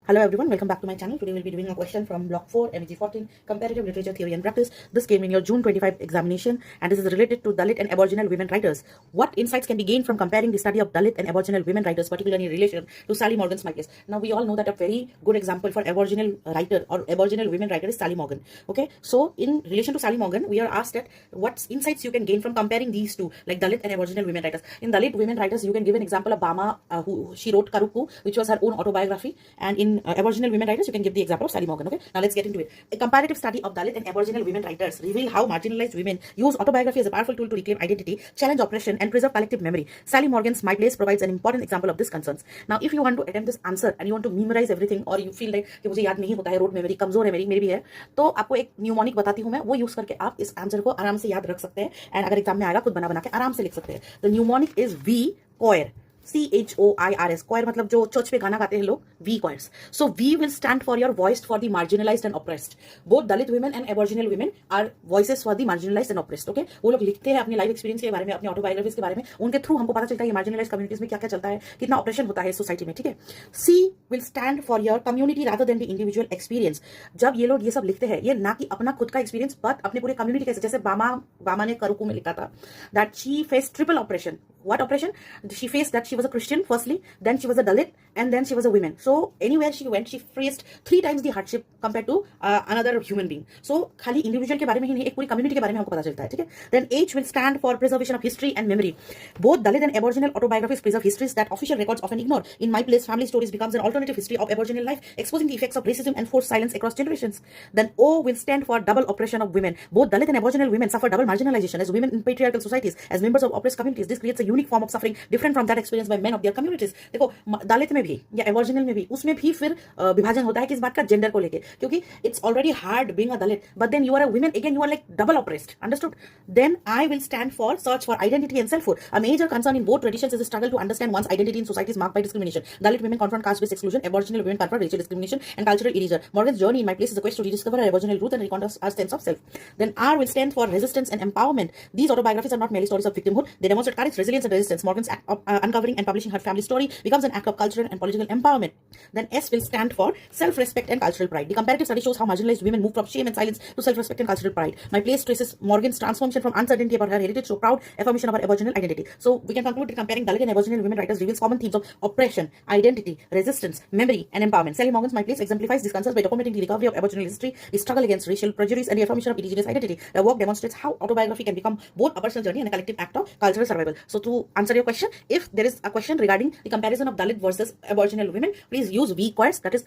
Hello everyone, welcome back to my channel. Today we'll be doing a question from block 4, MEG 14, Comparative Literature Theory and Practice. This came in your June 25 examination and this is related to Dalit and Aboriginal women writers. What insights can be gained from comparing the study of Dalit and Aboriginal women writers, particularly in relation to Sally Morgan's My Place? Now we all know that a very good example for Aboriginal writer or Aboriginal women writer is Sally Morgan. Okay, so in relation to Sally Morgan, we are asked that what insights you can gain from comparing these two, like Dalit and Aboriginal women writers. In Dalit women writers, you can give an example of Bama, who she wrote Karuku, which was her own autobiography, and in Aboriginal women writers, you can give the example of Sally Morgan. Okay, now let's get into it. A comparative study of Dalit and Aboriginal women writers reveal how marginalized women use autobiography as a powerful tool to reclaim identity, challenge oppression, and preserve collective memory. Sally Morgan's My Place provides an important example of this concerns. Now, if you want to attempt this answer and you want to memorize everything, or you feel like कि मुझे याद नहीं होता है, road memory कमजोर है मेरी भी है, तो आपको एक न्यूमोनिक बताती हूँ मैं, वो यूज करके आप इस आंसर को आराम से याद रख सकते हैं एंड अगर एग्जाम में आएगा खुद बना के आराम से लिख सकते हैं. The mnemonic is we choir. CHOIRS. Choir मतलब जो चर्च पे गाना गाते हैं लोग, V choirs. So V will stand for your voice for the marginalized and oppressed. Both Dalit women and Aboriginal women are voices for the marginalized and oppressed. Okay, वो लोग लिखते हैं अपनी लाइफ एक्सपीरियंस के बारे में, अपनी ऑटोबायोग्राफीज के बारे में, उनके थ्रू हमको पता चलता है ये मार्जिनलाइज्ड कम्युनिटीज में क्या क्या चलता है, कितना ऑपरेशन होता है सोसाइटी में. ठीक है. C will stand for your community rather than the individual experience. जब ये लोग ये सब लिखते हैं, ये ना कि अपना खुद का एक्सपीरियंस बट अपने पूरे कम्युनिटी कैसे, जैसे बामा ने करुकू में लिखा था that she faced triple oppression. What oppression? She faced that she was a Christian firstly, then she was a Dalit, and then she was a woman. So anywhere she went, she faced 3 times the hardship compared to another human being. So खाली individual के बारे में ही नहीं, एक पूरी community के बारे में हमको पता चलता है. ठीक है. Then H will stand for preservation of history and memory. Both Dalit and Aboriginal autobiographies preserve histories that official records often ignore. In My Place, family stories becomes an alternative history of Aboriginal life, exposing the effects of racism and forced silence across generations. Then O will stand for double oppression of women. Both Dalit and Aboriginal women suffer double marginalization as women in patriarchal societies, as members of oppressed communities. This creates a unique form of suffering different from that experienced by men of their communities. देखो दलित में भी या aboriginal में भी, उसमें भी फिर विभाजन होता है किस बात का, जेंडर को लेके, क्योंकि it's already hard being a Dalit but then you are a women again, you are like double oppressed. Understood. Then I will stand for search for identity and selfhood. A major concern in both traditions is the struggle to understand one's identity in societies marked by discrimination. Dalit women confront caste-based exclusion, Aboriginal women confront racial discrimination and cultural erasure. Morgan's journey in My Place is a quest to rediscover her Aboriginal roots and recount our sense of self. Then R will stand for resistance and empowerment. These autobiographies are not merely stories of victimhood, they demonstrate courage, resilience and resistance. Morgan's act of uncovering and publishing her family story becomes an act of cultural and political empowerment. Then S will stand for self-respect and cultural pride. The comparative study shows how marginalized women move from shame and silence to self-respect and cultural pride. My Place traces Morgan's transformation from uncertainty about her heritage to proud affirmation of her Aboriginal identity. So we can conclude that comparing Dalit and Aboriginal women writers reveals common themes of oppression, identity, resistance, memory, and empowerment. Sally Morgan's My Place exemplifies these concerns by documenting the recovery of Aboriginal history, the struggle against racial prejudice, and the affirmation of indigenous identity. The work demonstrates how autobiography can become both a personal journey and a collective act of cultural survival. So to answer your question, if there is a question regarding the comparison of Dalit versus Aboriginal women, please use V choirs, that is